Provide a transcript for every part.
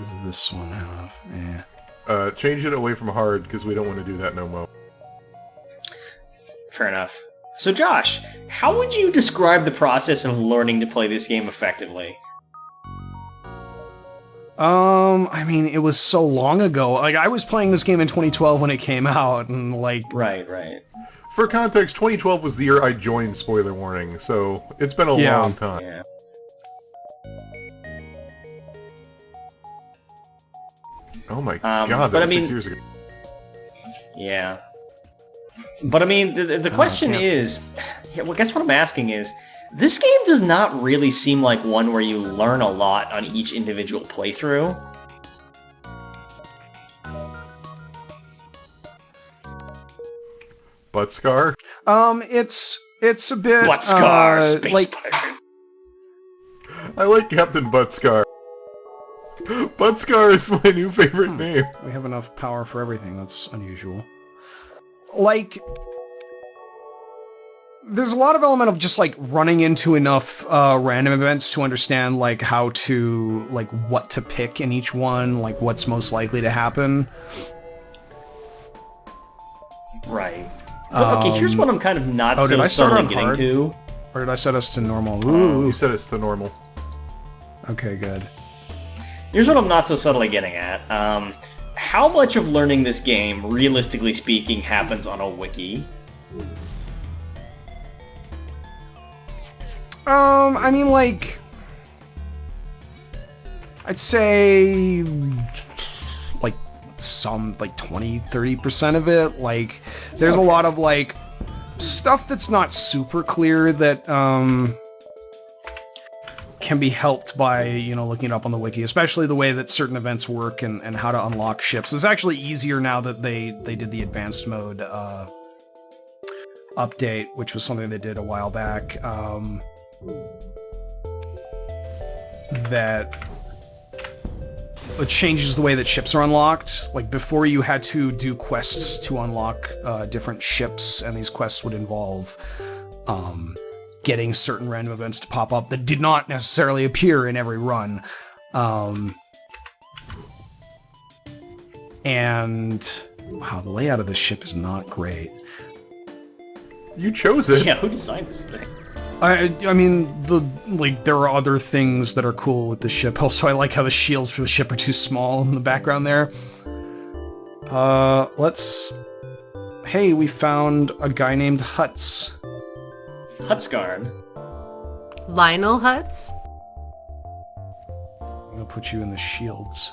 does this one have? Change it away from hard, because we don't want to do that no more. Fair enough. So Josh, how would you describe the process of learning to play this game effectively? I mean, it was so long ago. Like, I was playing this game in 2012 when it came out, and like... Right. For context, 2012 was the year I joined, spoiler warning, so it's been a long time. Yeah. Oh my god, that was 6 years ago. Yeah. But I mean, the question is, well, I guess what I'm asking is, this game does not really seem like one where you learn a lot on each individual playthrough. Buttscar? It's a bit... Buttscar, Space like... Pirate. I like Captain Buttscar. Buttscar is my new favorite name. We have enough power for everything. That's unusual. Like, there's a lot of element of just, like, running into enough random events to understand, like, how to, like, what to pick in each one, like, what's most likely to happen. Right. But, okay, here's what I'm kind of not so did I start subtly on hard? getting to. Or did I set us to normal? Ooh. You said it's to normal. Okay, good. Here's what I'm not so subtly getting at. How much of learning this game, realistically speaking, happens on a wiki? I mean, like... I'd say... like, some, like, 20-30% of it. Like, there's a lot of, like, stuff that's not super clear that, can be helped by, you know, looking it up on the wiki, especially the way that certain events work and how to unlock ships. It's actually easier now that they did the advanced mode update, which was something they did a while back. That it changes the way that ships are unlocked. Like, before you had to do quests to unlock different ships, and these quests would involve getting certain random events to pop up that did not necessarily appear in every run. And wow, the layout of this ship is not great. You chose it. Yeah, who designed this thing? I mean, there are other things that are cool with the ship. Also, I like how the shields for the ship are too small in the background there. Hey, we found a guy named Hutz. Hutskarn. Lionel Hutz? I'm gonna put you in the shields.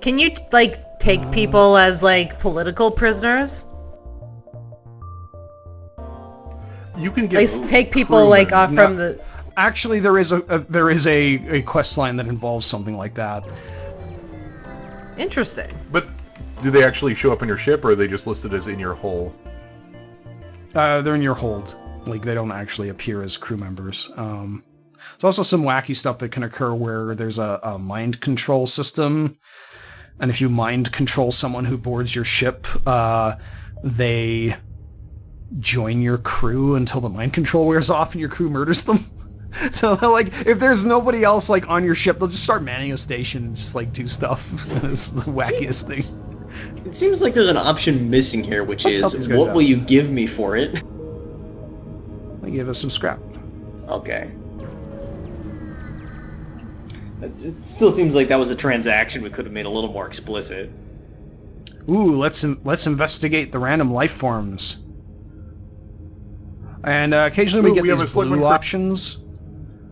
Can you, like, take people as, like, political prisoners? You can get Like, take people, like, off from the... Actually, there is a quest line that involves something like that. Interesting. But do they actually show up in your ship, or are they just listed as in your hull? They're in your hold. Like, they don't actually appear as crew members. There's also some wacky stuff that can occur where there's a mind control system, and if you mind control someone who boards your ship, they join your crew until the mind control wears off and your crew murders them. So, like, if there's nobody else, like, on your ship, they'll just start manning a station and just, like, do stuff. It's the wackiest thing. It seems like there's an option missing here, which is, what will you give me for it? They give us some scrap. Okay. It still seems like that was a transaction we could have made a little more explicit. Ooh, let's investigate the random life forms. And occasionally we get these blue options,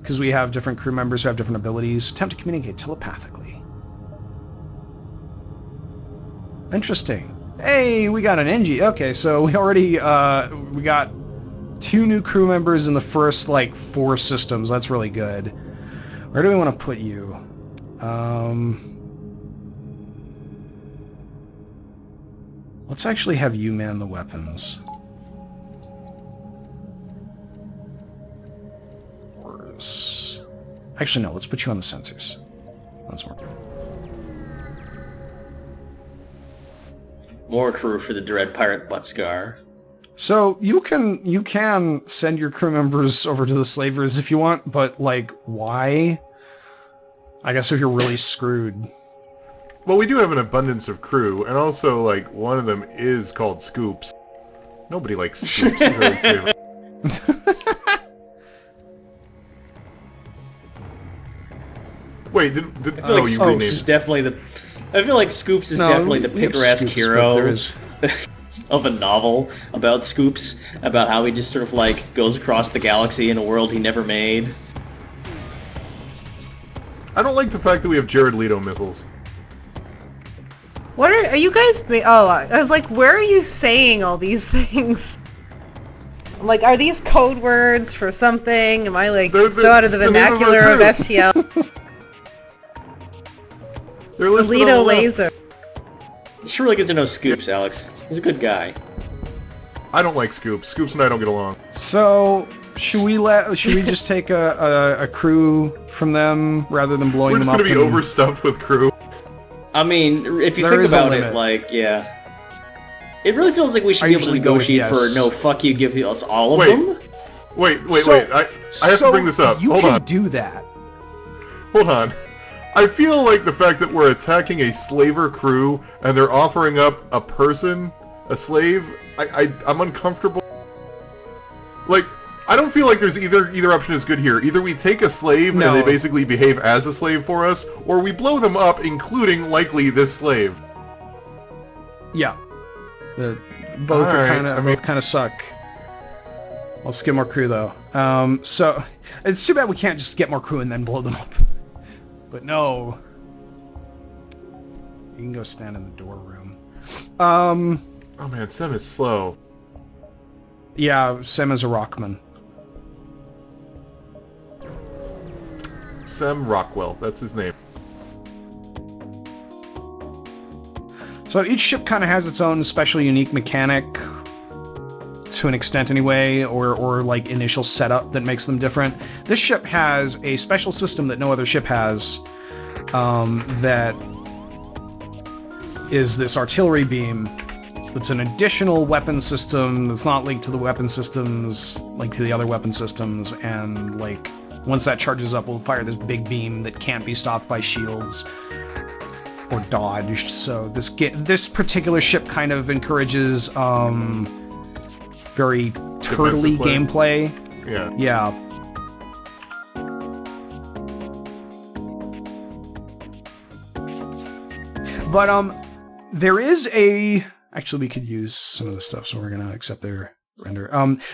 because we have different crew members who have different abilities. Attempt to communicate telepathically. Interesting. Hey, we got an NG. Okay, so we already, we got 2 new crew members in the first, like, 4 systems. That's really good. Where do we want to put you? Let's actually have you man the weapons. Actually, no, let's put you on the sensors. That's more. More crew for the Dread Pirate Buttscar. So you can send your crew members over to the slavers if you want, but like, why? I guess if you're really screwed. Well, we do have an abundance of crew, and also, like, one of them is called Scoops. Nobody likes Scoops. He's our least favorite. Wait, I feel like you Scoops renamed is it. definitely the. I feel like Scoops is definitely the we have picaresque Scoops, hero but there is... of a novel about Scoops, about how he just sort of like goes across the galaxy in a world he never made. I don't like the fact that we have Jared Leto missiles. What are you guys? Oh, I was like, where are you saying all these things? I'm like, are these code words for something? Am I like so out of the vernacular of FTL? They're listed on Leto the left. laser. You should really get to know Scoops, Alex. He's a good guy. I don't like Scoops. Scoops and I don't get along. So, should we just take a crew from them rather than blowing We're them just up? gonna be overstuffed with crew. I mean, if you There think is a about it, limit. like, yeah. It really feels like we should I be able to usually go with negotiate yes. for no, fuck you, give us all of Wait. them. Wait. So- I have to bring this up. You Hold can on. do that. Hold on. I feel like the fact that we're attacking a slaver crew and they're offering up a person, a slave, I'm uncomfortable. Like, I don't feel like there's either option is good here. Either we take a slave No. and they basically behave as a slave for us, or we blow them up, including likely this slave. Yeah. Both are Alright, kind of I mean- both kind of suck. Let's get more crew though. So it's too bad we can't just get more crew and then blow them up. But no. You can go stand in the door room. Oh man, Sem is slow. Yeah, Sem is a rockman. Sem Rockwell, that's his name. So each ship kind of has its own special unique mechanic, to an extent anyway, or like initial setup that makes them different. This ship has a special system that no other ship has, that is this artillery beam. It's an additional weapon system that's not linked to the weapon systems, linked to the other weapon systems, and like once that charges up, we'll fire this big beam that can't be stopped by shields or dodged. So this particular ship kind of encourages very turtly gameplay. Yeah. Yeah. But there is a actually we could use some of the stuff, so we're gonna accept their render.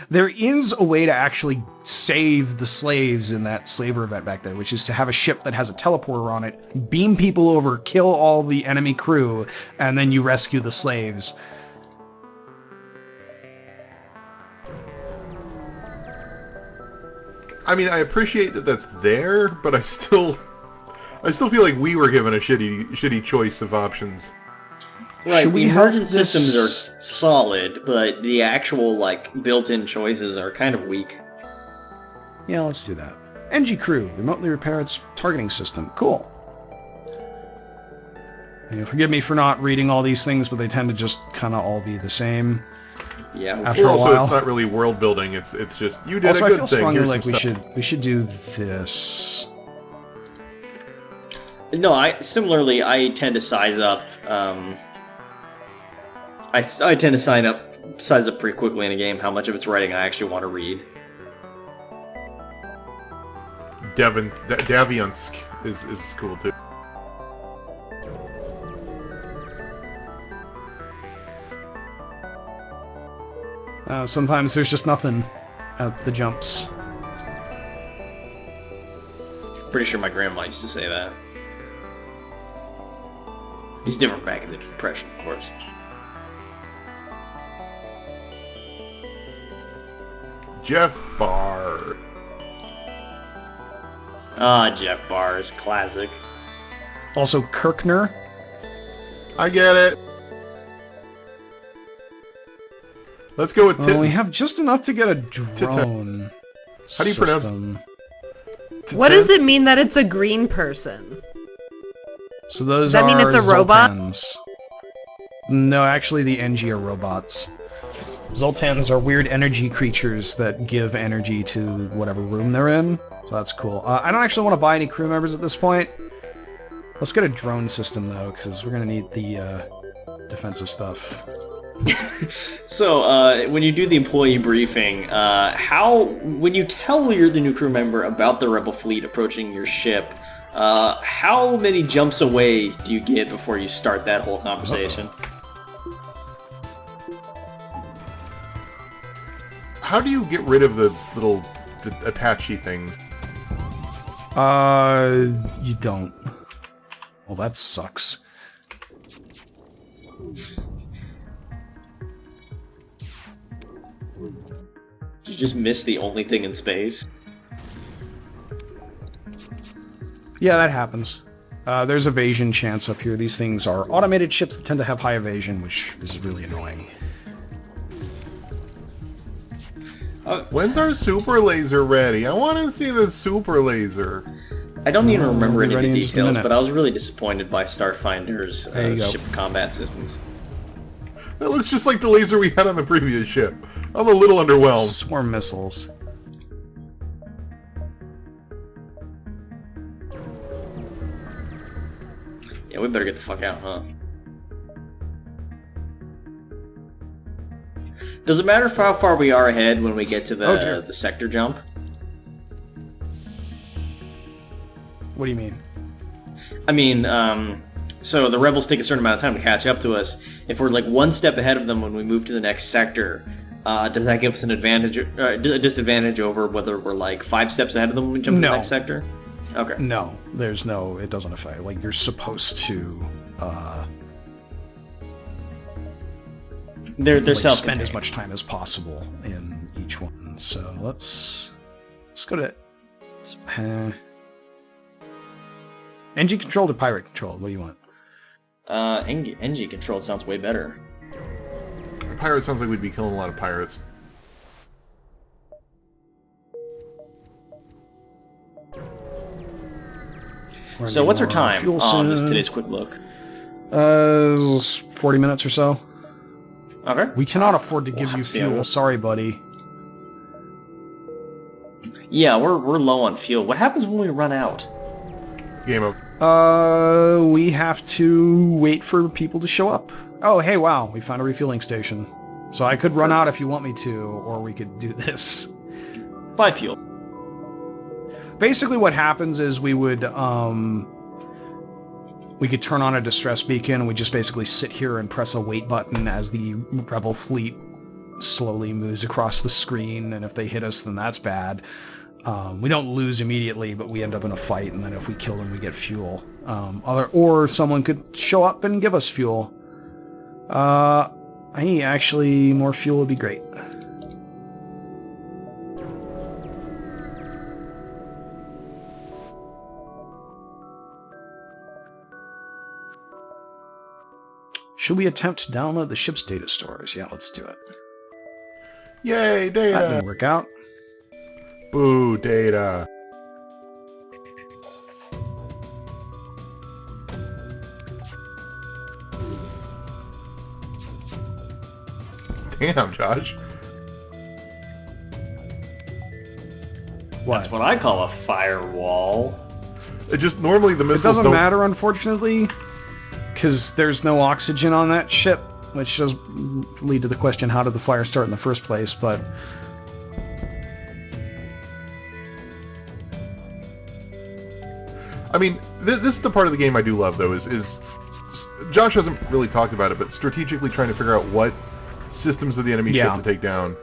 There is a way to actually save the slaves in that slaver event back there, which is to have a ship that has a teleporter on it, beam people over, kill all the enemy crew, and then you rescue the slaves. I mean, I appreciate that that's there, but I still feel like we were given a shitty choice of options. Right, Should we the help emergent this- systems are solid, but the actual, like, built-in choices are kind of weak. Yeah, let's do that. NG crew, remotely repair its targeting system. Cool. And forgive me for not reading all these things, but they tend to just kind of all be the same. Yeah, After Well, a also, while. it's not really world building. It's just you did Also, a I good feel thing. strongly Here's like some stuff. we should do this. No, I tend to size up. I tend to size up pretty quickly in a game how much of its writing I actually want to read. Daviansk is cool too. Sometimes there's just nothing at the jumps. Pretty sure my grandma used to say that. It's different back in the Depression, of course. Jeff Barr. Ah, Jeff Barr is classic. Also, Kirkner. I get it. Let's go with Well, we have just enough to get a drone. How do you pronounce- system. What does it mean that it's a green person? So those Does that are mean it's a robot? Zoltans. No, actually the NG are robots. Zoltans are weird energy creatures that give energy to whatever room they're in. So that's cool. I don't actually want to buy any crew members at this point. Let's get a drone system, though, because we're going to need the defensive stuff. So, when you do the employee briefing, when you tell the new crew member about the rebel fleet approaching your ship, how many jumps away do you get before you start that whole conversation? How do you get rid of the little attachy things? You don't. Well, that sucks. You just missed the only thing in space. Yeah, that happens. There's evasion chance up here. These things are automated ships that tend to have high evasion, which is really annoying. When's our super laser ready? I want to see the super laser. I don't even remember any of ready the in just a details, minute. but I was really disappointed by Starfinder's There you go. ship combat systems. That looks just like the laser we had on the previous ship. I'm a little underwhelmed. Swarm missiles. Yeah, we better get the fuck out, huh? Does it matter how far we are ahead when we get to the sector jump? What do you mean? I mean, so the rebels take a certain amount of time to catch up to us. If we're like one step ahead of them when we move to the next sector, does that give us an advantage, a disadvantage over whether we're like 5 steps ahead of them when we jump to the next sector? Okay. No, there's no. It doesn't affect. Like you're supposed to. They're like, self spend as much time as possible in each one. So let's go to engine controlled or pirate controlled. What do you want? Engine control sounds way better. Pirate sounds like we'd be killing a lot of pirates. So what's our time Fuel on soon. today's quick look? 40 minutes or so. Okay. We cannot afford to give you see, fuel. Sorry, buddy. Yeah, we're low on fuel. What happens when we run out? Game over. We have to wait for people to show up. Oh, hey, wow, we found a refueling station. So I could run out if you want me to, or we could do this. Buy fuel. Basically what happens is we could turn on a distress beacon, and we just basically sit here and press a wait button as the rebel fleet slowly moves across the screen, and if they hit us, then that's bad. We don't lose immediately, but we end up in a fight, and then if we kill them, we get fuel. Or someone could show up and give us fuel. Actually, more fuel would be great. Should we attempt to download the ship's data stores? Yeah, let's do it. Yay, That data! didn't work out. Boo, data. Damn, Josh. What? That's what I call a firewall. It just normally the It missiles doesn't don't matter, unfortunately, because there's no oxygen on that ship, which does lead to the question, how did the fire start in the first place, but... I mean, this is the part of the game I do love, though, is Josh hasn't really talked about it, but strategically trying to figure out what systems of the enemy ship to take down.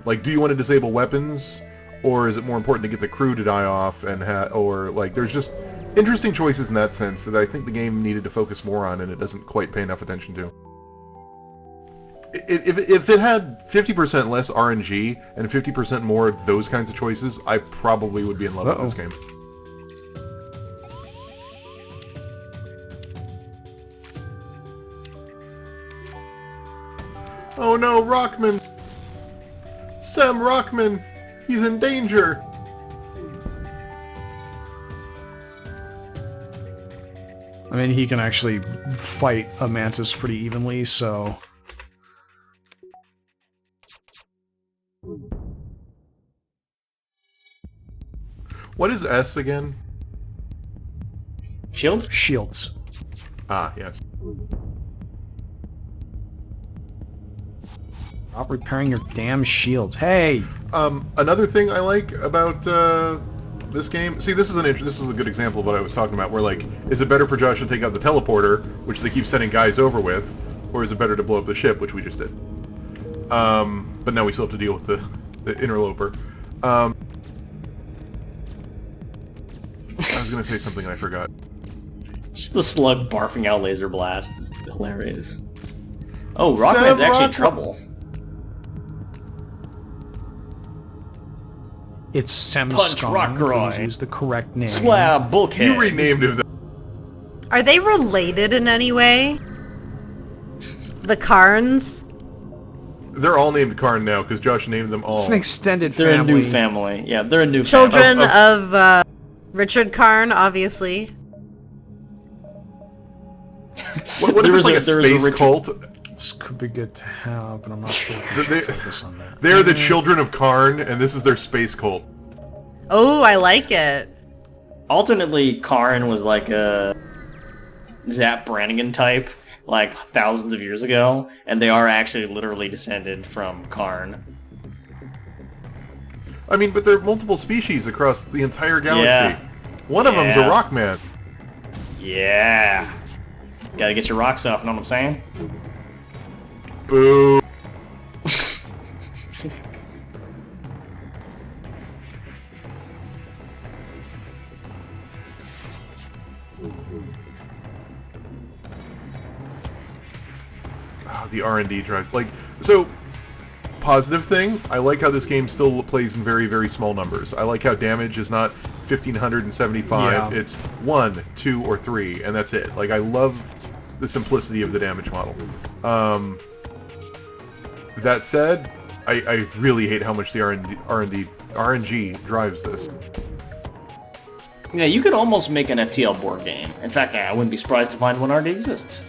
Like, do you want to disable weapons, or is it more important to get the crew to die off, and or, like, there's just interesting choices in that sense that I think the game needed to focus more on, and it doesn't quite pay enough attention to. If it had 50% less RNG and 50% more of those kinds of choices, I probably would be in love with this game. Oh no, Rockman! Sam Rockman! He's in danger! I mean, he can actually fight a mantis pretty evenly, so... What is S again? Shields? Shields. Ah, yes. Stop repairing your damn shield. Hey! Another thing I like about this game... See, this is a good example of what I was talking about, where, like, is it better for Josh to take out the teleporter, which they keep sending guys over with, or is it better to blow up the ship, which we just did? But now we still have to deal with the interloper. I was going to say something and I forgot. Just the slug barfing out laser blasts is hilarious. Oh, Rockman's actually in trouble. It's Sem Punch Skarner. Rockroy. Please use the correct name. Slab Bulkhead. You renamed him that. Are they related in any way? The Karns? They're all named Karn now, because Josh named them all. It's an extended They're family. a new family. Yeah, they're a new Children family. of Richard Karn, obviously. What if it's like a space cult? This could be good to have, but I'm not sure if we should focus on that. They're the children of Karn, and this is their space cult. Oh, I like it. Alternately, Karn was like a Zap Brannigan type, like thousands of years ago, and they are actually literally descended from Karn. I mean, but there are multiple species across the entire galaxy. Yeah. One of them's a Rockman. Yeah. Gotta get your rocks off, know what I'm saying? Boo. The R&D drives. Like, so, positive thing, I like how this game still plays in very, very small numbers. I like how damage is not 1,575, Yeah. it's 1, 2, or 3, and that's it. Like, I love the simplicity of the damage model. That said, I really hate how much the RNG drives this. Yeah, you could almost make an FTL board game. In fact, I wouldn't be surprised to find one already exists.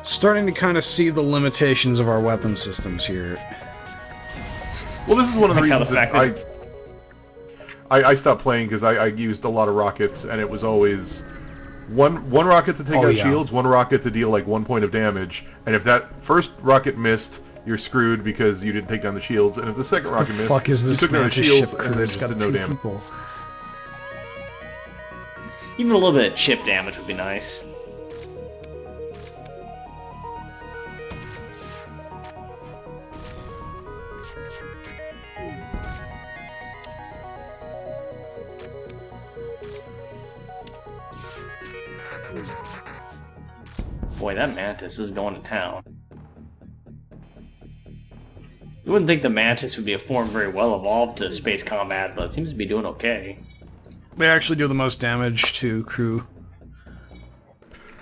Starting to kind of see the limitations of our weapon systems here. Well, this is one of the Like how reasons the that fact I stopped playing, because I used a lot of rockets, and it was always one rocket to take out shields, one rocket to deal like 1 point of damage, and if that first rocket missed, you're screwed because you didn't take down the shields, and if the second rocket missed, Fuck is this you took down the Mantis shields, ship and crew? then It's just got did two no damage. people. Even a little bit of chip damage would be nice. Boy, that Mantis is going to town. You wouldn't think the Mantis would be a form very well evolved to space combat, but it seems to be doing okay. They actually do the most damage to crew.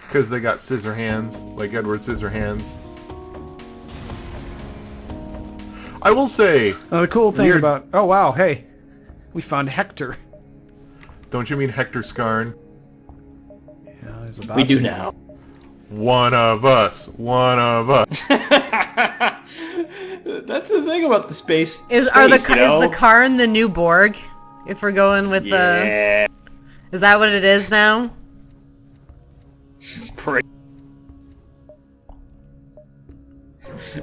Because they got scissor hands, like Edward Scissorhands. I will say... The cool thing about... Oh, wow, hey. We found Hector. Don't you mean Hector Skarn? Yeah, he's about We do to- now. One of us. One of us. That's the thing about the space. Is the Karn the new Borg? If we're going with the... Is that what it is now?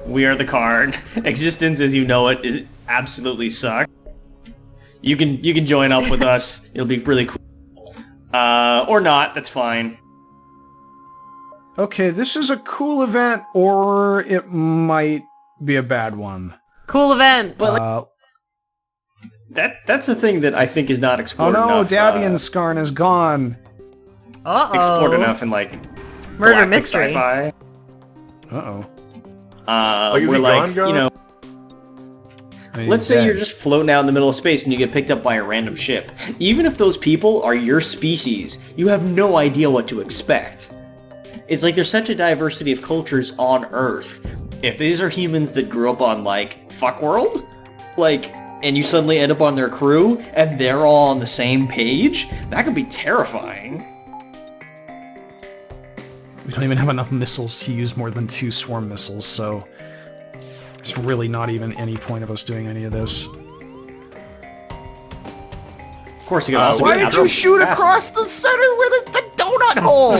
We are the Karn. Existence as you know it is absolutely suck. You can join up with us. It'll be really cool. Or not, that's fine. Okay, this is a cool event, or it might be a bad one. Cool event! But that's the thing that I think is not oh explored no, enough. Davian Skarn is gone. Uh-oh. Explored enough in, like, Murder galactic mystery. sci-fi. Uh-oh. Like, is where, he like, gone? you know, I mean, let's he's say dead. you're just floating out in the middle of space and you get picked up by a random ship. Even if those people are your species, you have no idea what to expect. It's like there's such a diversity of cultures on Earth. If these are humans that grew up on, like, Fuckworld, like, and you suddenly end up on their crew and they're all on the same page, that could be terrifying. We don't even have enough missiles to use more than 2 swarm missiles, so... There's There's really not even any point of us doing any of this. Of course, you can also. Why did you shoot across the center with the donut hole?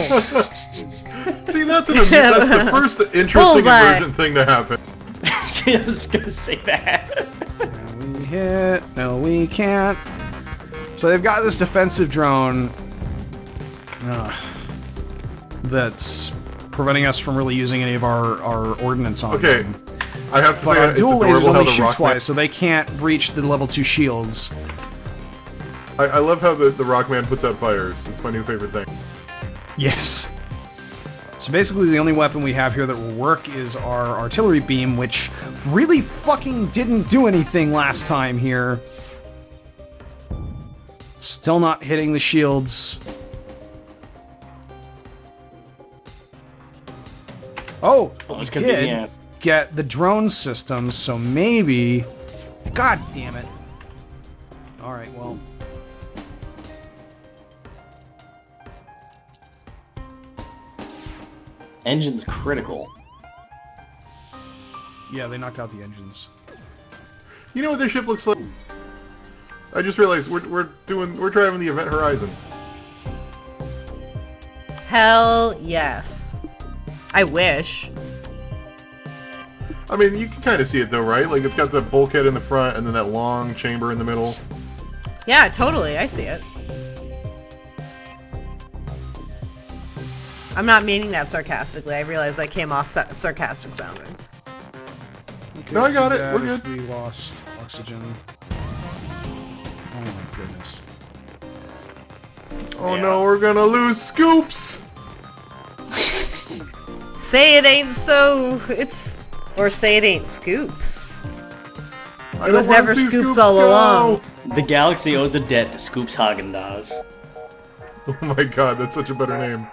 See, that's the first interesting Bullseye. emergent thing to happen. I was gonna say that. Can we hit? No, we can't. So they've got this defensive drone that's preventing us from really using any of our ordnance on Okay, them. I have to But say our it's dual lasers adorable how only the shoot Rockman. twice, so they can't breach the level 2 shields. I love how the Rockman puts out fires. It's my new favorite thing. Yes. So basically the only weapon we have here that will work is our artillery beam, which really fucking didn't do anything last time here. Still not hitting the shields. Oh, Well, we it's did convenient. get the drone system, so maybe... God damn it. Alright, well... Engine's critical. Yeah, they knocked out the engines. You know what their ship looks like? I just realized we're driving the Event Horizon. Hell yes. I wish. I mean, you can kind of see it though, right? Like it's got the bulkhead in the front and then that long chamber in the middle. Yeah, totally. I see it. I'm not meaning that sarcastically. I realize that came off sarcastic sounding. No, I got it. Bad We're if good. We lost oxygen. Oh my goodness. Oh Yeah. no, we're gonna lose Scoops! Say it ain't so. Or say it ain't Scoops. I was don't wanna never see Scoops all go! along. The galaxy owes a debt to Scoops Haagen-Dazs. Oh my god, that's such a better name.